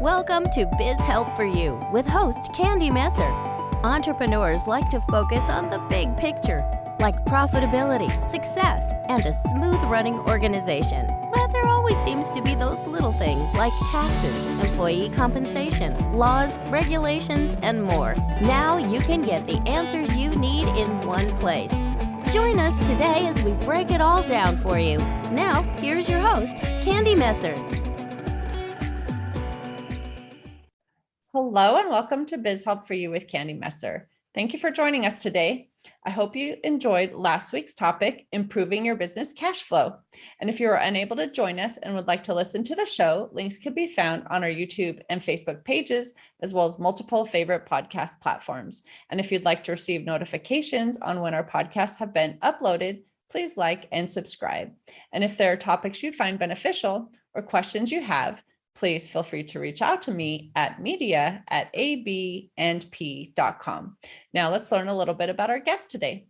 Welcome to Biz Help for You with host Candy Messer. Entrepreneurs like to focus on the big picture, like profitability, success, and a smooth running organization. But there always seems to be those little things like taxes, employee compensation, laws, regulations, and more. Now you can get the answers you need in one place. Join us today as we break it all down for you. Now, here's your host, Candy Messer. Hello and welcome to Biz Help for You with Candy Messer. Thank you for joining us today. I hope you enjoyed last week's topic, improving your business cash flow. And if you are unable to join us and would like to listen to the show, links can be found on our YouTube and Facebook pages, as well as multiple favorite podcast platforms. And if you'd like to receive notifications on when our podcasts have been uploaded, please like and subscribe. And if there are topics you'd find beneficial or questions you have, please feel free to reach out to me at media@abandp.com. Now let's learn a little bit about our guest today.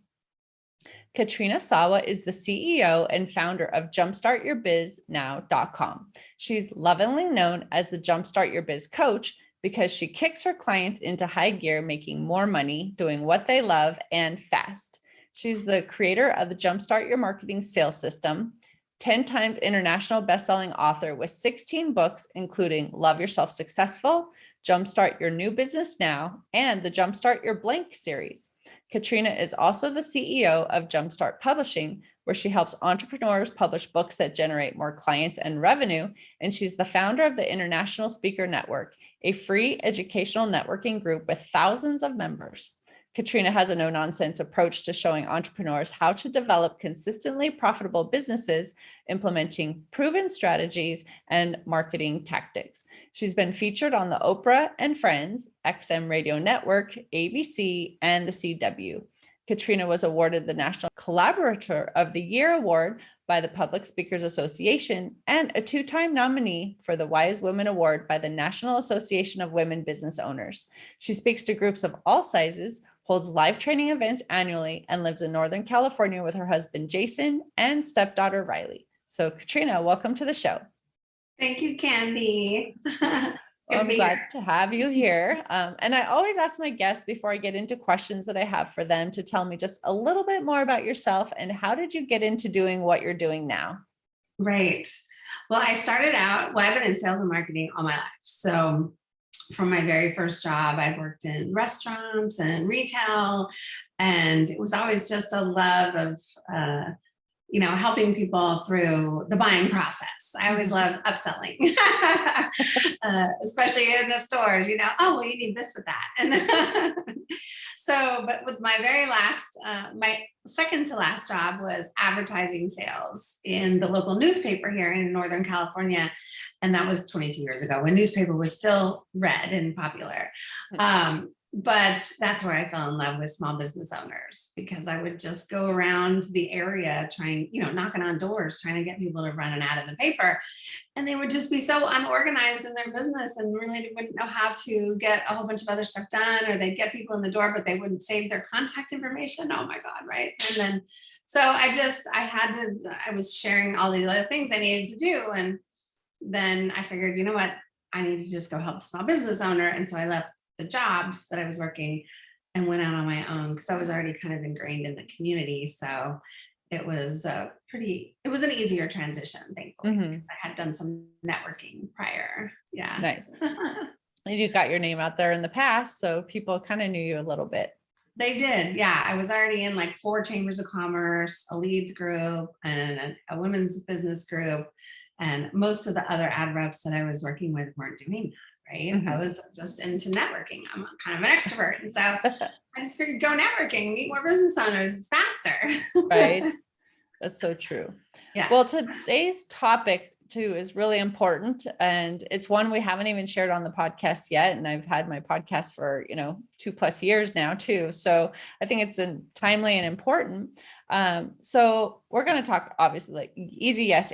Katrina Sawa is the CEO and founder of JumpstartYourBizNow.com. She's lovingly known as the Jumpstart Your Biz Coach because she kicks her clients into high gear, making more money, doing what they love, and fast. She's the creator of the Jumpstart Your Marketing Sales System, 10 times international bestselling author with 16 books, including Love Yourself Successful, Jumpstart Your New Business Now, and the Jumpstart Your Blank series. Katrina is also the CEO of Jumpstart Publishing, where she helps entrepreneurs publish books that generate more clients and revenue. And she's the founder of the International Speaker Network, a free educational networking group with thousands of members. Katrina has a no-nonsense approach to showing entrepreneurs how to develop consistently profitable businesses, implementing proven strategies and marketing tactics. She's been featured on the Oprah and Friends, XM Radio Network, ABC, and the CW. Katrina was awarded the National Collaborator of the Year Award by the Public Speakers Association and a two-time nominee for the Wise Women Award by the National Association of Women Business Owners. She speaks to groups of all sizes, holds live training events annually, and lives in Northern California with her husband, Jason, and stepdaughter, Riley. So Katrina, welcome to the show. Thank you, Candy. I'm glad to have you here. And I always ask my guests before I get into questions that I have for them to tell me just a little bit more about yourself and how did you get into doing what you're doing now? Right. Well, I started out, I've been in sales and marketing all my life. So from my very first job, I worked in restaurants and retail, and it was always just a love of, helping people through the buying process. I always love upselling, especially in the stores, you need this with that. And but with my very last, my second to last job was advertising sales in the local newspaper here in Northern California. And that was 22 years ago when newspaper was still read and popular. But that's where I fell in love with small business owners, because I would just go around the area trying, knocking on doors, trying to get people to run an ad in the paper. And they would just be so unorganized in their business and really wouldn't know how to get a whole bunch of other stuff done, or they'd get people in the door, but they wouldn't save their contact information. Oh my God. Right. And then, so I was sharing all these other things I needed to do. And then I figured, I need to just go help the small business owner. And so I left the jobs that I was working and went out on my own because I was already kind of ingrained in the community. So it was it was an easier transition, thankfully, because I had done some networking prior. Yeah. Nice. And you got your name out there in the past, so people kind of knew you a little bit. They did. Yeah. I was already in like 4 chambers of commerce, a leads group, and a women's business group. And most of the other ad reps that I was working with weren't doing that. Right. I was just into networking. I'm kind of an extrovert. And so I just figured go networking, meet more business owners. It's faster. Right. That's so true. Yeah. Well, today's topic too is really important. And it's one we haven't even shared on the podcast yet. And I've had my podcast for, 2+ years now too. So I think it's timely and important. So we're going to talk obviously like easy yes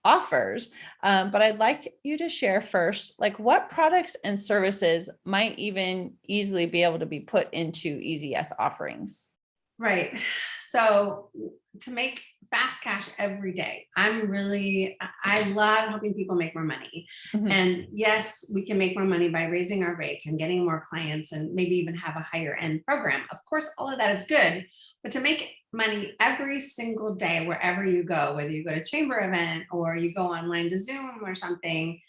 offers. But I'd like you to share first, like what products and services might even easily be able to be put into easy yes offerings. Right. So to make fast cash every day, I love helping people make more money. Mhm. And yes, we can make more money by raising our rates and getting more clients and maybe even have a higher end program. Of course, all of that is good, but to make money every single day, wherever you go, whether you go to a chamber event or you go online to Zoom or something,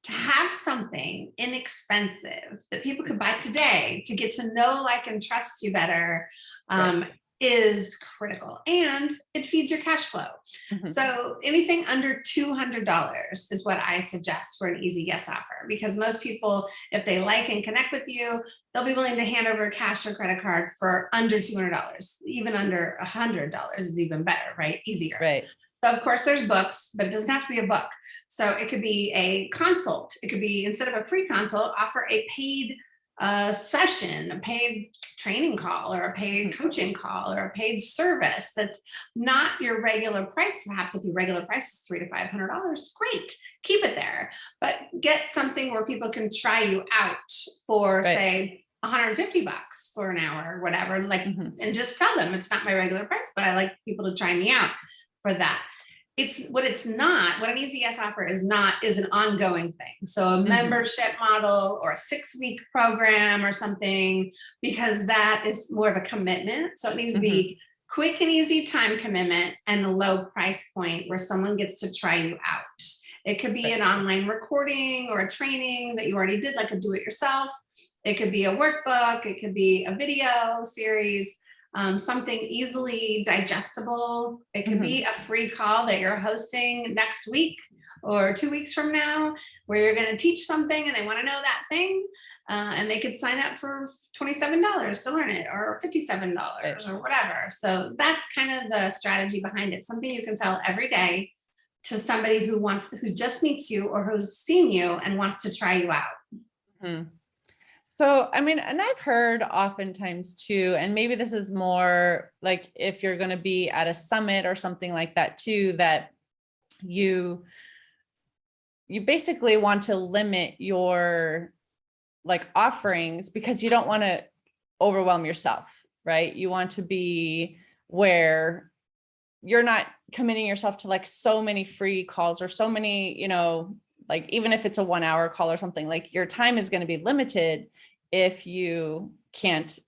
to have something inexpensive that people could buy today to get to know, like, and trust you better, Right. um, is critical, and it feeds your cash flow. Mhm. So anything under $200 is what I suggest for an easy yes offer, because most people, if they like and connect with you, they'll be willing to hand over cash or credit card for under $200. Even under $100 is even better, right? Easier. Right. So of course there's books, but it doesn't have to be a book. So it could be a consult. It could be, instead of a free consult, offer a paid session, a paid training call, or a paid coaching call, or a paid service that's not your regular price. Perhaps if your regular price is $300 to $500, great, keep it there. But get something where people can try you out for, Right. say, $150 for an hour or whatever, like, Mhm. and just tell them it's not my regular price, but I like people to try me out for that. It's not what an easy yes offer is not, is an ongoing thing. So a Mhm. membership model or a 6-week program or something, because that is more of a commitment. So it needs to Mhm. be quick and easy time commitment and a low price point where someone gets to try you out. It could be Right. an online recording or a training that you already did, like a do it yourself. It could be a workbook. It could be a video series. Something easily digestible. It could be a free call that you're hosting next week or 2 weeks from now, where you're going to teach something and they want to know that thing. And they could sign up for $27 to learn it, or $57 Right. or whatever. So that's kind of the strategy behind it. Something you can sell every day to somebody who just meets you or who's seen you and wants to try you out. Mhm. So, I mean, and I've heard oftentimes too, and maybe this is more like if you're going to be at a summit or something like that too, that you basically want to limit your like offerings because you don't want to overwhelm yourself, right? You want to be where you're not committing yourself to like so many free calls or so many, like even if it's a 1 hour call or something, like your time is going to be limited if you can't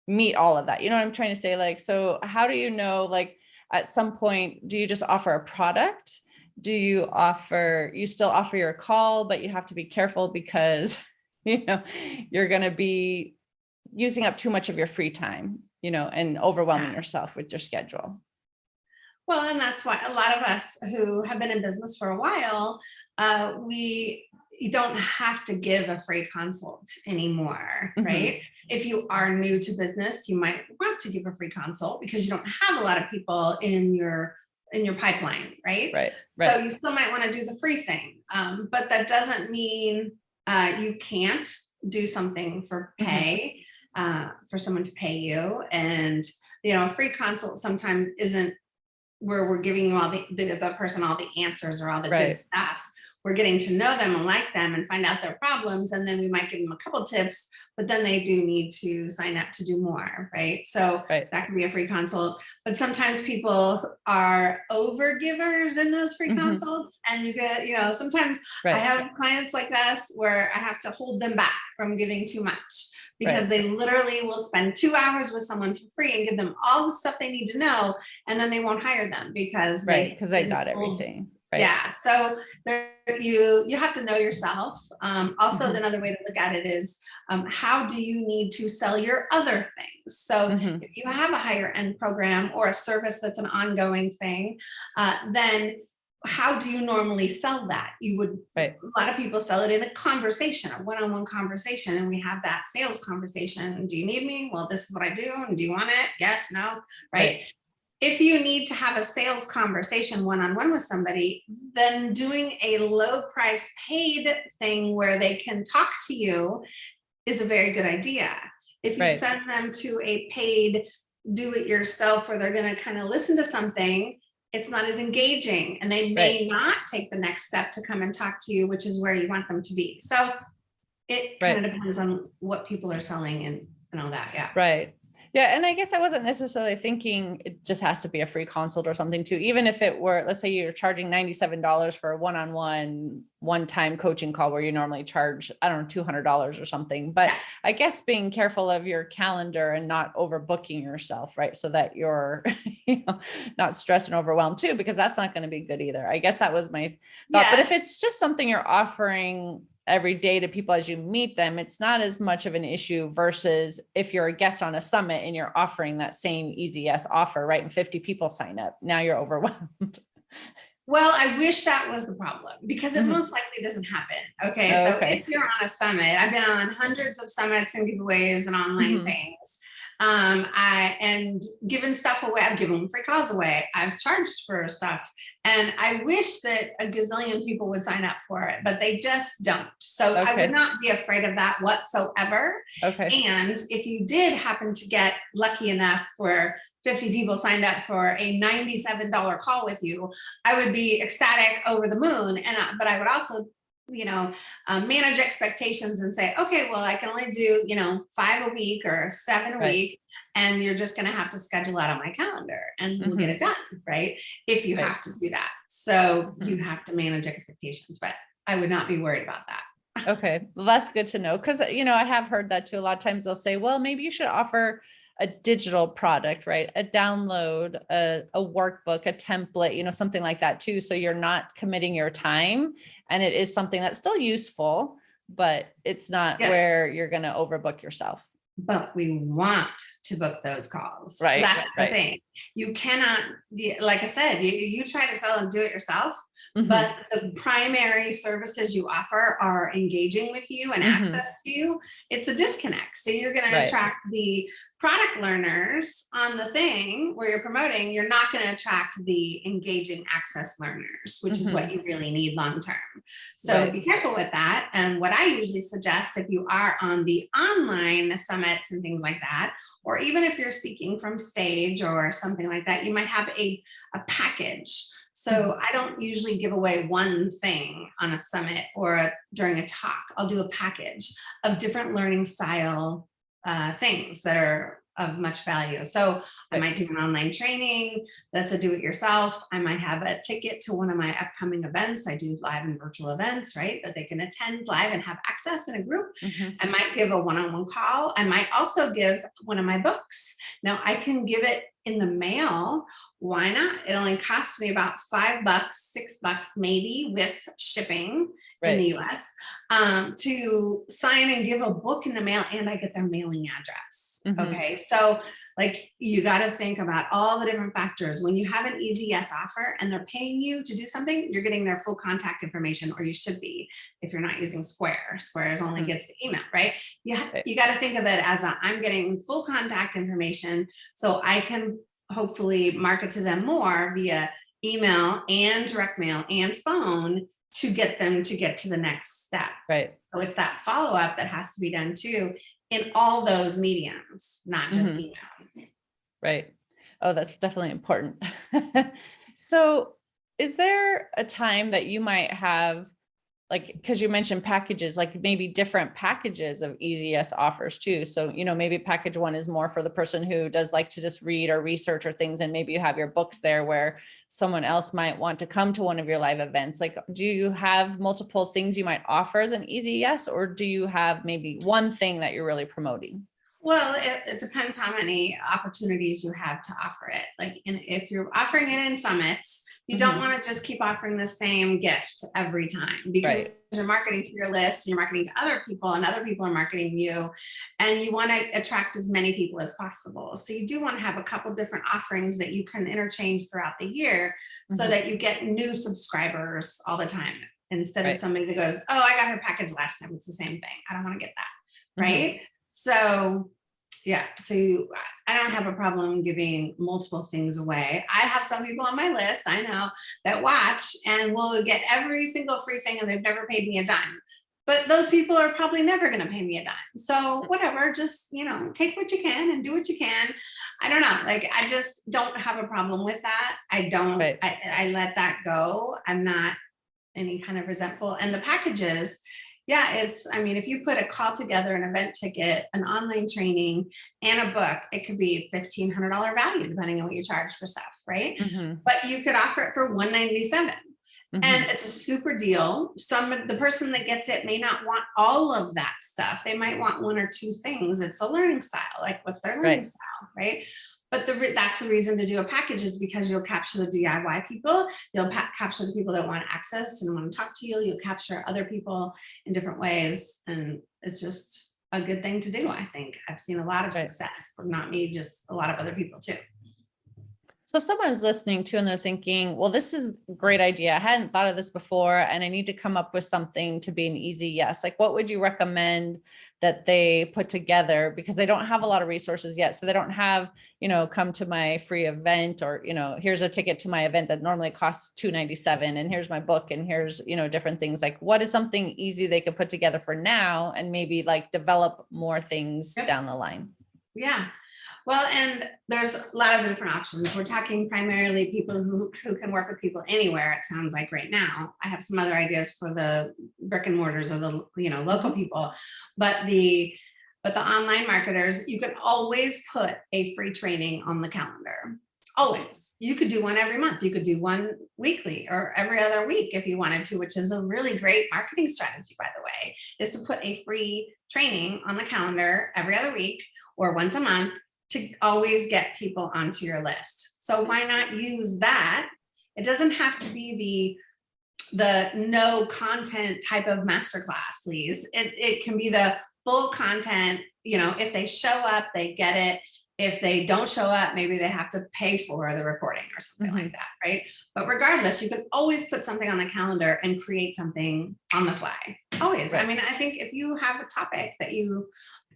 meet all of that. You know what I'm trying to say? Like, so how do you know, like at some point, do you just offer a product? Do you still offer your call, but you have to be careful because, you're going to be using up too much of your free time, and overwhelming Yeah. yourself with your schedule. Well, and that's why a lot of us who have been in business for a while, you don't have to give a free consult anymore, Mhm. right? If you are new to business, you might want to give a free consult because you don't have a lot of people in your pipeline, right? Right. So Right. you still might want to do the free thing, but that doesn't mean you can't do something for Mhm. pay, for someone to pay you. And a free consult sometimes isn't where we're giving you all the person all the answers or all the good Right. stuff. We're getting to know them and like them and find out their problems, and then we might give them a couple tips, but then they do need to sign up to do more, right? So Right. that can be a free consult. But sometimes people are over givers in those free Mhm. consults, and you get, sometimes I Right. have clients like this where I have to hold them back from giving too much, because Right. they literally will spend 2 hours with someone for free and give them all the stuff they need to know, and then they won't hire them because Right. they Because they didn't got hold. everything. Right. Yeah, so you have to know yourself. Also, Mhm. another way to look at it is, how do you need to sell your other things? So Mhm. if you have a higher end program or a service that's an ongoing thing, then how do you normally sell that? Right. A lot of people sell it in a conversation, a one-on-one conversation, and we have that sales conversation. Do you need me? Well, this is what I do, and do you want it? Yes, no, right? If you need to have a sales conversation one-on-one with somebody, then doing a low price paid thing where they can talk to you is a very good idea. If you Right. send them to a paid do it yourself where they're going to kind of listen to something, it's not as engaging, and they may not take the next step to come and talk to you, which is where you want them to be. So it kind Right. of depends on what people are selling and all that. Yeah. Right. Yeah. And I guess I wasn't necessarily thinking it just has to be a free consult or something too. Even if it were, let's say you're charging $97 for a one-on-one, one-time coaching call where you normally charge, I don't know, $200 or something. But Yeah. I guess being careful of your calendar and not overbooking yourself, right? So that you're, not stressed and overwhelmed too, because that's not going to be good either. I guess that was my thought. But if it's just something you're offering every day to people as you meet them, it's not as much of an issue versus if you're a guest on a summit and you're offering that same easy yes offer, right? And 50 people sign up. Now you're overwhelmed. Well, I wish that was the problem because it most likely doesn't happen. Okay. So if you're on a summit, I've been on hundreds of summits and giveaways and online things. And given stuff away, I've given free calls away. I've charged for stuff. And I wish that a gazillion people would sign up for it, but they just don't. So I would not be afraid of that whatsoever. And if you did happen to get lucky enough for 50 people signed up for a $97 call with you, I would be ecstatic over the moon. But I would also manage expectations and say, okay, well, I can only do, 5 a week or 7 a week. And you're just going to have to schedule out on my calendar and we'll get it done. Right. If you have to do that. So you have to manage expectations, but I would not be worried about that. Okay. Well, that's good to know. Cause I have heard that too. A lot of times they'll say, well, maybe you should offer a digital product, right? A download, a workbook, a template, something like that too. So you're not committing your time and it is something that's still useful, but it's not where you're going to overbook yourself. But we want to book those calls. Right. That's the thing. You cannot, like I said, you try to sell and do it yourself, but the primary services you offer are engaging with you and access to you. It's a disconnect. So you're going to attract the product learners on the thing where you're promoting. You're not going to attract the engaging access learners, which is what you really need long-term. So be careful with that. And what I usually suggest, if you are on the online summits and things like that, or even if you're speaking from stage or something like that, you might have a package. So I don't usually give away one thing on a summit or during a talk. I'll do a package of different learning style things that are of much value. So I might do an online training that's a do-it-yourself. I might have a ticket to one of my upcoming events. I do live and virtual events, right? That they can attend live and have access in a group. I might give a one-on-one call. I might also give one of my books. Now I can give it in the mail. Why not? It only costs me about $5, $6 maybe with shipping in the US to sign and give a book in the mail, and I get their mailing address. Okay. So you got to think about all the different factors. When you have an easy yes offer and they're paying you to do something, you're getting their full contact information, or you should be if you're not using Square. Square's only gets the email, right? You got to think of it as I'm getting full contact information so I can hopefully market to them more via email and direct mail and phone to get them to get to the next step. Right. So it's that follow-up that has to be done too in all those mediums, not just email. Right. Oh, that's definitely important. So is there a time that you might have, because you mentioned packages, maybe different packages of easy yes offers too. So, maybe package one is more for the person who does like to just read or research or things. And maybe you have your books there where someone else might want to come to one of your live events. Do you have multiple things you might offer as an easy yes, or do you have maybe one thing that you're really promoting? Well, it depends how many opportunities you have to offer it. If you're offering it in summits, you don't want to just keep offering the same gift every time, because you're marketing to your list, you're marketing to other people, and other people are marketing you, and you want to attract as many people as possible. So you do want to have a couple different offerings that you can interchange throughout the year so that you get new subscribers all the time, instead of somebody that goes, oh, I got her package last time, it's the same thing, I don't want to get that. Right. So I don't have a problem giving multiple things away. I have some people on my list, I know, that watch and will get every single free thing, and they've never paid me a dime. But those people are probably never going to pay me a dime. So whatever, just, take what you can and do what you can. I don't know. I just don't have a problem with that. I don't, I let that go. I'm not any kind of resentful. And the packages, Yeah, I mean, if you put a call together, an event ticket, an online training, and a book, it could be $1,500 value, depending on what you charge for stuff, right? Mm-hmm. But you could offer it for $197. And Mm-hmm. it's a super deal. The person that gets it may not want all of that stuff. They might want one or two things. It's a learning style. Like, what's their learning Right. style, right? But that's the reason to do a package, is because you'll capture the DIY people. You'll capture the people that want access and want to talk to you. You'll capture other people in different ways. And it's just a good thing to do. I think I've seen a lot of Right. success from not me, just a lot of other people too. So if someone's listening to and they're thinking, well, this is a great idea. I hadn't thought of this before, and I need to come up with something to be an easy yes. Like, what would you recommend that they put together? Because they don't have a lot of resources yet. So they don't have, come to my free event, or, here's a ticket to my event that normally costs $297, and here's my book, and here's, different things. Like, what is something easy they could put together for now, and maybe like develop more things down the line? Yeah. Well, and there's a lot of different options. We're talking primarily people who can work with people anywhere, it sounds like right now. I have some other ideas for the brick and mortars or the local people, but the online marketers, you can always put a free training on the calendar. Always. You could do one every month. You could do one weekly or every other week if you wanted to, which is a really great marketing strategy, by the way, is to put a free training on the calendar every other week or once a month, to always get people onto your list. So why not use that? It doesn't have to be the no content type of masterclass, please. It can be the full content. If they show up, they get it. If they don't show up, maybe they have to pay for the recording or something like that, right? But regardless, you can always put something on the calendar and create something on the fly. Always. Right. I mean, I think if you have a topic that you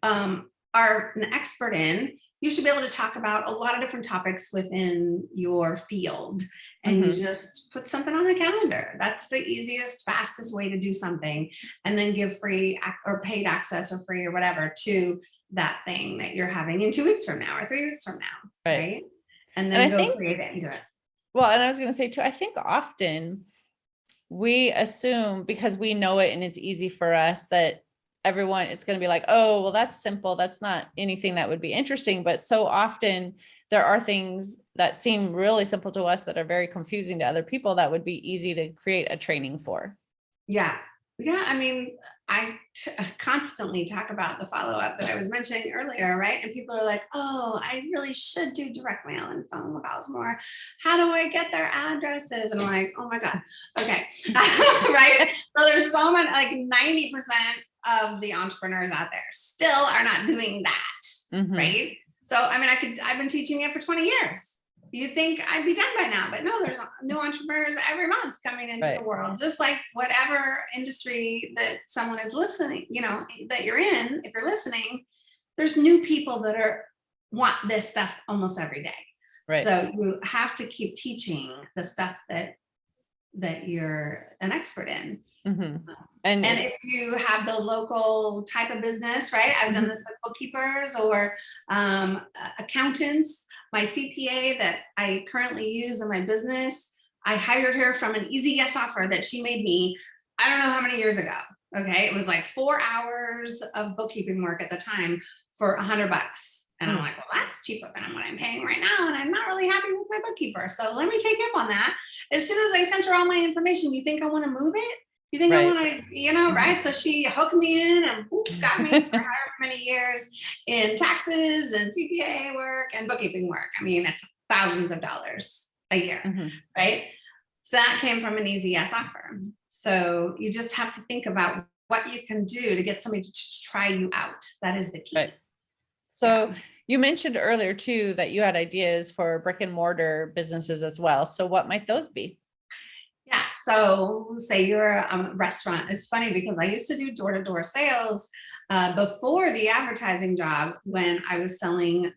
are an expert in, you should be able to talk about a lot of different topics within your field, and you just put something on the calendar. That's the easiest, fastest way to do something, and then give free or paid access or free or whatever to that thing that you're having in 2 weeks from now or 3 weeks from now. Right. And then create it and do it. Well, and I was going to say too, I think often we assume, because we know it and it's easy for us, that everyone, it's going to be like, oh, well, that's simple. That's not anything that would be interesting. But so often there are things that seem really simple to us that are very confusing to other people that would be easy to create a training for. Yeah. Yeah. I mean, I constantly talk about the follow-up that I was mentioning earlier, right? And people are like, oh, I really should do direct mail and phone calls more. How do I get their addresses? And I'm like, oh my God. Okay. Right. So there's so much, like 90% of the entrepreneurs out there still are not doing that. Right. So, I mean, I've been teaching it for 20 years. You'd think I'd be done by now, but no, there's new entrepreneurs every month coming into the world, just like whatever industry that someone is listening, that you're in. If you're listening, there's new people that want this stuff almost every day. Right. So you have to keep teaching the stuff that you're an expert in. And if you have the local type of business, right? I've done this with bookkeepers or accountants. My CPA that I currently use in my business, I hired her from an easy yes offer that she made me, I don't know how many years ago. Okay. It was like 4 hours of bookkeeping work at the time for $100. And I'm like, well, that's cheaper than what I'm paying right now. And I'm not really happy with my bookkeeper. So let me take up on that. As soon as I sent her all my information, you think I want to move it? You think I want to, right? So she hooked me in and got me for however many years in taxes and CPA work and bookkeeping work. I mean, it's thousands of dollars a year, right? So that came from an easy yes offer. So you just have to think about what you can do to get somebody to try you out. That is the key. Right. So you mentioned earlier too, that you had ideas for brick and mortar businesses as well. So what might those be? Yeah. So say you're a restaurant. It's funny because I used to do door-to-door sales before the advertising job when I was selling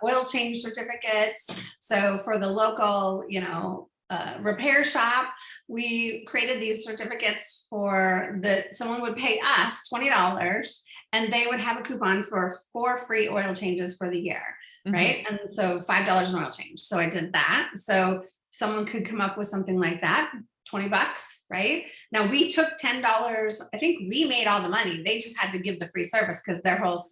oil change certificates. So for the local, repair shop, we created these certificates someone would pay us $20 and they would have a coupon for 4 free oil changes for the year. Right. And so $5 an oil change. So I did that. So someone could come up with something like that, $20, right? Now we took $10. I think we made all the money. They just had to give the free service because their whole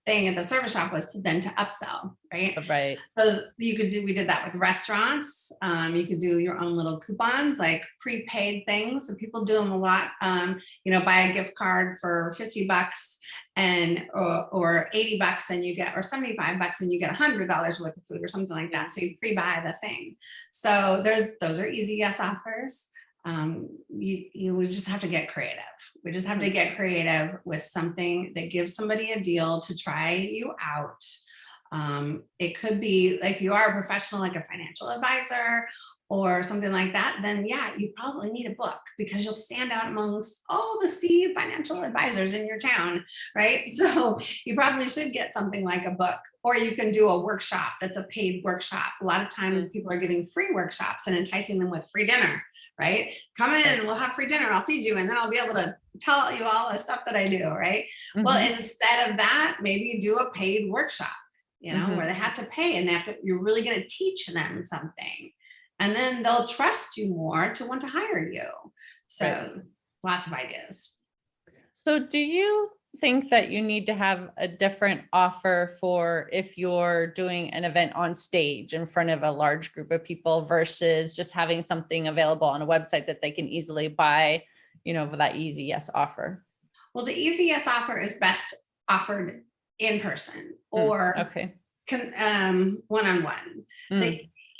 thing at the service shop was then to upsell, right? Right. So we did that with restaurants. You could do your own little coupons, like prepaid things. So people do them a lot. Buy a gift card for $50 and or $80 and you get, or $75 and you get $100 worth of food or something like that. So you pre-buy the thing. So those are easy yes offers. We just have to get creative. We just have to get creative with something that gives somebody a deal to try you out. It could be like you are a professional, like a financial advisor or something like that, then yeah, you probably need a book because you'll stand out amongst all the C financial advisors in your town, right? So you probably should get something like a book, or you can do a workshop that's a paid workshop. A lot of times people are giving free workshops and enticing them with free dinner, right? Come in and we'll have free dinner. I'll feed you and then I'll be able to tell you all the stuff that I do, right? Well, instead of that, maybe do a paid workshop, where they have to pay and you're really going to teach them something. And then they'll trust you more to want to hire you. So lots of ideas. So do you think that you need to have a different offer for if you're doing an event on stage in front of a large group of people versus just having something available on a website that they can easily buy, for that easy yes offer? Well, the easy yes offer is best offered in person or one-on-one.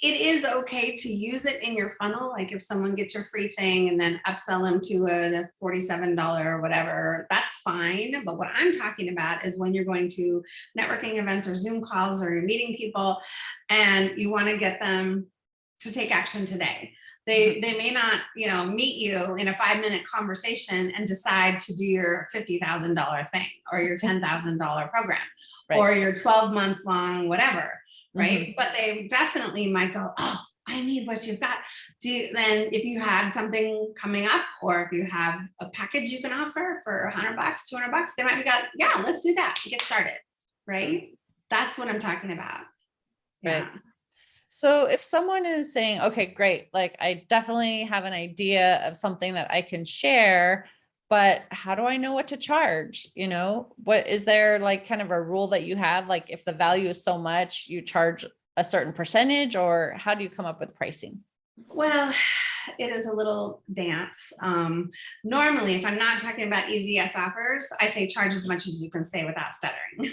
It is okay to use it in your funnel. Like if someone gets your free thing and then upsell them to a $47 or whatever, that's fine. But what I'm talking about is when you're going to networking events or Zoom calls or you're meeting people and you want to get them to take action today. They may not, meet you in a 5-minute conversation and decide to do your $50,000 thing or your $10,000 program or your 12-month long whatever. Right. But they definitely might go, oh, I need what you've got. Then if you had something coming up or if you have a package you can offer for $100, $200, they might be like, yeah, let's do that. Get started. Right. That's what I'm talking about. Right. Yeah. So if someone is saying, okay, great, like I definitely have an idea of something that I can share, but how do I know what to charge? What is there like kind of a rule that you have? Like if the value is so much, you charge a certain percentage, or how do you come up with pricing? Well, it is a little dance. Normally, if I'm not talking about easy yes offers, I say charge as much as you can say without stuttering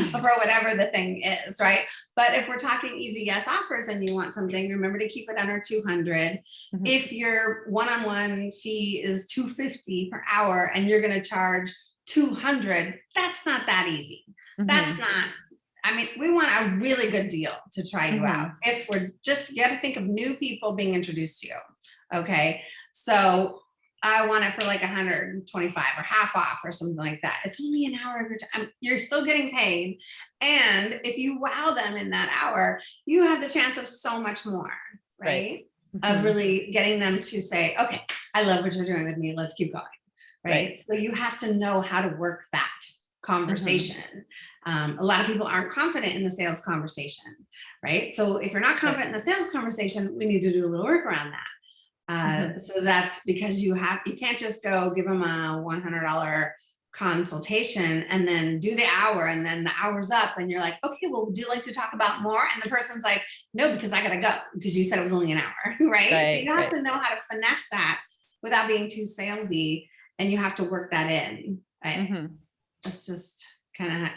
for whatever the thing is, right? But if we're talking easy yes offers and you want something, remember to keep it under 200. If your one-on-one fee is $250 per hour and you're going to charge 200, that's not that easy. That's not. We want a really good deal to try you out. If you got to think of new people being introduced to you. Okay. So I want it for like 125 or half off or something like that. It's only an hour of your time. You're still getting paid. And if you wow them in that hour, you have the chance of so much more, right? Of really getting them to say, okay, I love what you're doing with me. Let's keep going. Right. So you have to know how to work that conversation. A lot of people aren't confident in the sales conversation, right? So if you're not confident in the sales conversation, we need to do a little work around that. So that's because you can't just go give them a $100 consultation and then do the hour and then the hour's up and you're like, okay, well, would you like to talk about more? And the person's like, no, because I gotta go because you said it was only an hour, right? So you have to know how to finesse that without being too salesy, and you have to work that in, right? That's just kind of,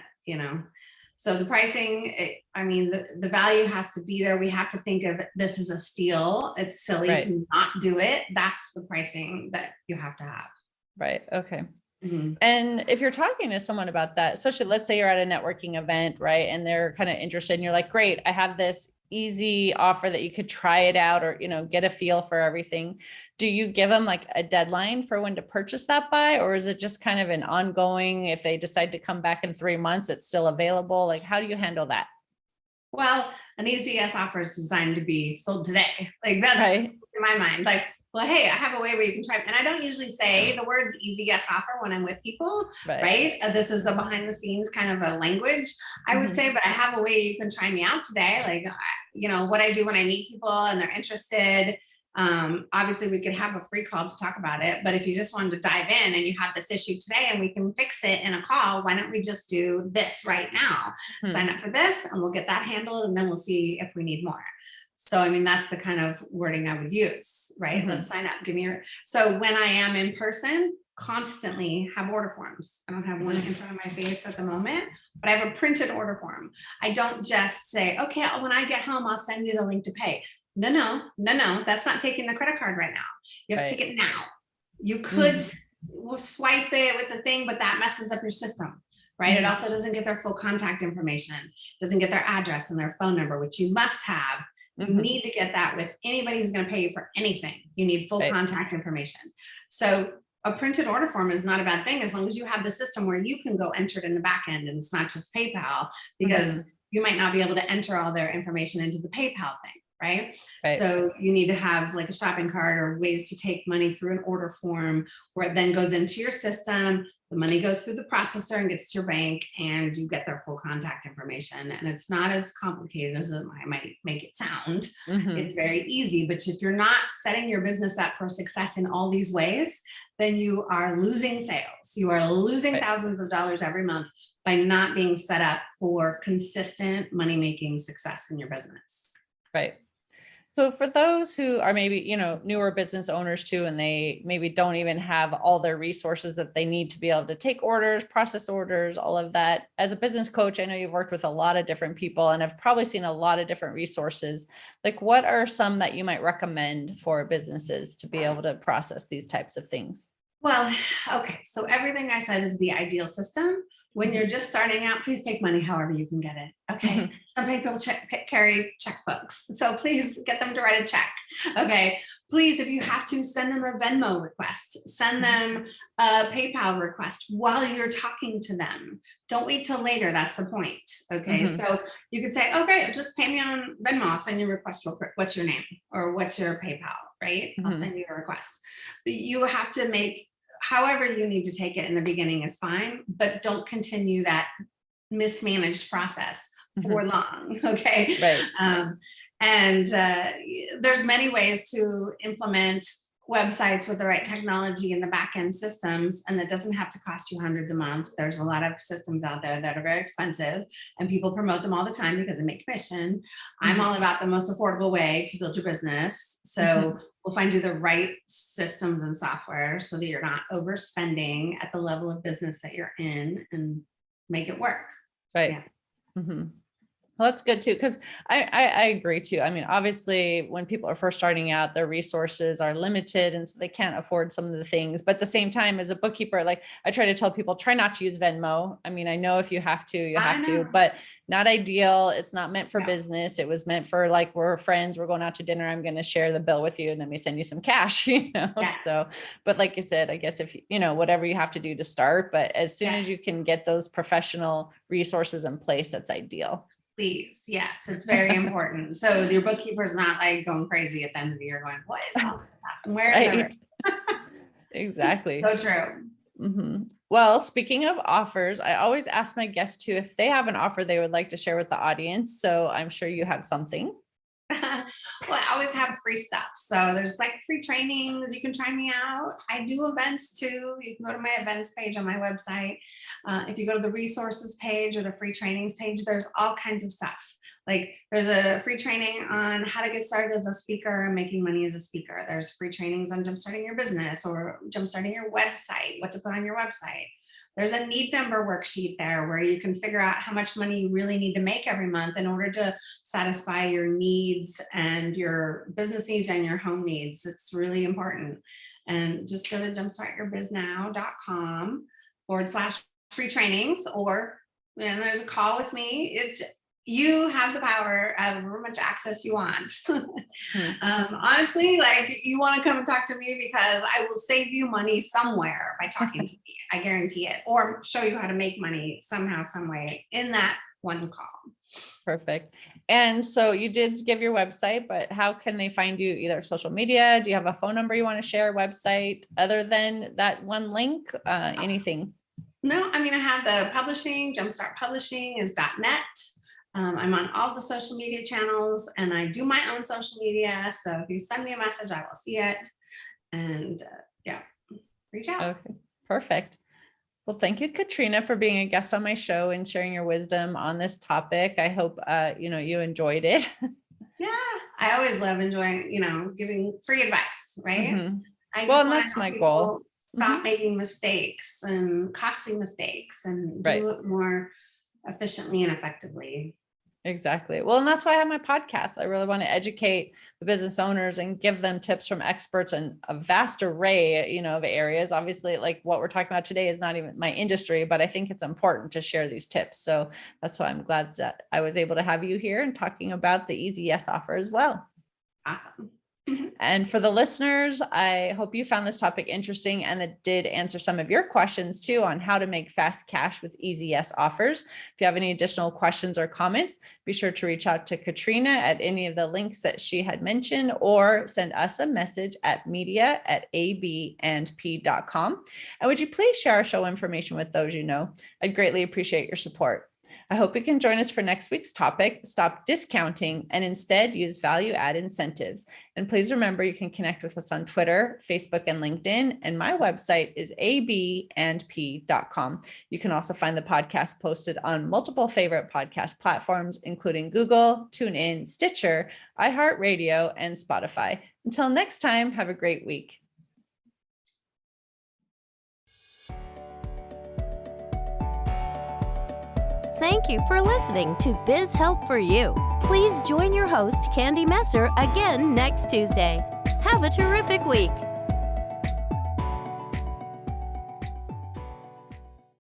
so the pricing, the value has to be there. We have to think of this as a steal. It's silly to not do it. That's the pricing that you have to have. Right. Okay. And if you're talking to someone about that, especially let's say you're at a networking event, right? And they're kind of interested and you're like, great, I have this easy offer that you could try it out or, get a feel for everything. Do you give them like a deadline for when to purchase that by, or is it just kind of an ongoing, if they decide to come back in 3 months, it's still available? Like, how do you handle that? Well, an easy yes offer is designed to be sold today. Like that's in my mind. Like, well, hey, I have a way where you can try. And I don't usually say the words easy yes offer when I'm with people, right? This is the behind the scenes kind of a language I would say, but I have a way you can try me out today. Like what I do when I meet people and they're interested. Obviously we could have a free call to talk about it, but if you just wanted to dive in and you have this issue today and we can fix it in a call, why don't we just do this right now? Sign up for this and we'll get that handled, and then we'll see if we need more. So, I mean, that's the kind of wording I would use, right? Let's sign up. Give me your, so when I am in person, constantly have order forms. I don't have one in front of my face at the moment, but I have a printed order form. I don't just say, okay, when I get home, I'll send you the link to pay. No. That's not taking the credit card right now. You have to take it now. You could swipe it with the thing, but that messes up your system, right? It also doesn't get their full contact information, doesn't get their address and their phone number, which you must have. You need to get that with anybody who's going to pay you for anything. You need full contact information. So a printed order form is not a bad thing, as long as you have the system where you can go enter it in the back end and it's not just PayPal, because you might not be able to enter all their information into the PayPal thing. Right. So you need to have like a shopping cart or ways to take money through an order form where it then goes into your system. The money goes through the processor and gets to your bank, and you get their full contact information. And it's not as complicated as it might make it sound. It's very easy, but if you're not setting your business up for success in all these ways, then you are losing sales. You are losing thousands of dollars every month by not being set up for consistent money-making success in your business. Right. So for those who are maybe, newer business owners too, and they maybe don't even have all their resources that they need to be able to take orders, process orders, all of that. As a business coach, I know you've worked with a lot of different people and have probably seen a lot of different resources. Like, what are some that you might recommend for businesses to be able to process these types of things? Well, okay. So everything I said is the ideal system. When you're just starting out, please take money however you can get it. Okay. Some people carry checkbooks, so please get them to write a check. Okay. Please, if you have to, send them a Venmo request, send them a PayPal request while you're talking to them. Don't wait till later. That's the point. Okay. So you could say, okay, just pay me on Venmo. I'll send you a request real quick. What's your name or what's your PayPal? Right. I'll send you a request. But you have to make, however you need to take it in the beginning is fine, but don't continue that mismanaged process for long. Okay. Right. There's many ways to implement websites with the right technology and the back end systems, and that doesn't have to cost you hundreds a month. There's a lot of systems out there that are very expensive, and people promote them all the time because they make commission. I'm all about the most affordable way to build your business. So we'll find you the right systems and software so that you're not overspending at the level of business that you're in, and make it work. Right. Yeah. Well, that's good too, because I agree too. I mean, obviously, when people are first starting out, their resources are limited, and so they can't afford some of the things. But at the same time, as a bookkeeper, like I try to tell people, try not to use Venmo. I mean, I know if you have to, you have to, but not ideal. It's not meant for business. It was meant for like, we're friends, we're going out to dinner, I'm going to share the bill with you, and let me send you some cash, So, but like you said, I guess if, whatever you have to do to start, but as soon as you can get those professional resources in place, that's ideal. Please. Yes, it's very important. So your bookkeeper's not like going crazy at the end of the year going, what is all that? Where is it? Exactly. So true. Well, speaking of offers, I always ask my guests too, if they have an offer they would like to share with the audience. So I'm sure you have something. Well, I always have free stuff. So there's like free trainings. You can try me out. I do events too. You can go to my events page on my website. If you go to the resources page or the free trainings page, there's all kinds of stuff. Like there's a free training on how to get started as a speaker and making money as a speaker. There's free trainings on jumpstarting your business or jumpstarting your website, what to put on your website. There's a need number worksheet there where you can figure out how much money you really need to make every month in order to satisfy your needs and your business needs and your home needs. It's really important. And just go to jumpstartyourbiznow.com/free trainings, or there's a call with me. You have the power of how much access you want. Honestly, like you want to come and talk to me because I will save you money somewhere by talking to me. I guarantee it. Or show you how to make money somehow, some way in that one call. Perfect. And so you did give your website, but how can they find you? Either social media? Do you have a phone number you want to share? Website other than that one link? Anything? No, I mean, I have the publishing, Jumpstart Publishing is .net. I'm on all the social media channels, and I do my own social media. So if you send me a message, I will see it. And yeah, reach out. Okay, perfect. Well, thank you, Katrina, for being a guest on my show and sharing your wisdom on this topic. I hope, you enjoyed it. Yeah, I always love enjoying, giving free advice, right? Mhm. I Well, just and want that's to my help goal. people stop making mistakes and costly mistakes and Right. do it more efficiently and effectively. Exactly. Well, and that's why I have my podcast. I really want to educate the business owners and give them tips from experts in a vast array, of areas. Obviously, like what we're talking about today is not even my industry, but I think it's important to share these tips. So that's why I'm glad that I was able to have you here and talking about the Easy Yes offer as well. Awesome. And for the listeners, I hope you found this topic interesting and it did answer some of your questions too on how to make fast cash with Easy Yes offers. If you have any additional questions or comments, be sure to reach out to Katrina at any of the links that she had mentioned or send us a message at media@abandp.com. And would you please share our show information with those you know? I'd greatly appreciate your support. I hope you can join us for next week's topic, Stop Discounting, and instead use value-add incentives. And please remember, you can connect with us on Twitter, Facebook, and LinkedIn. And my website is abandp.com. You can also find the podcast posted on multiple favorite podcast platforms, including Google, TuneIn, Stitcher, iHeartRadio, and Spotify. Until next time, have a great week. Thank you for listening to Biz Help for You. Please join your host, Candy Messer, again next Tuesday. Have a terrific week.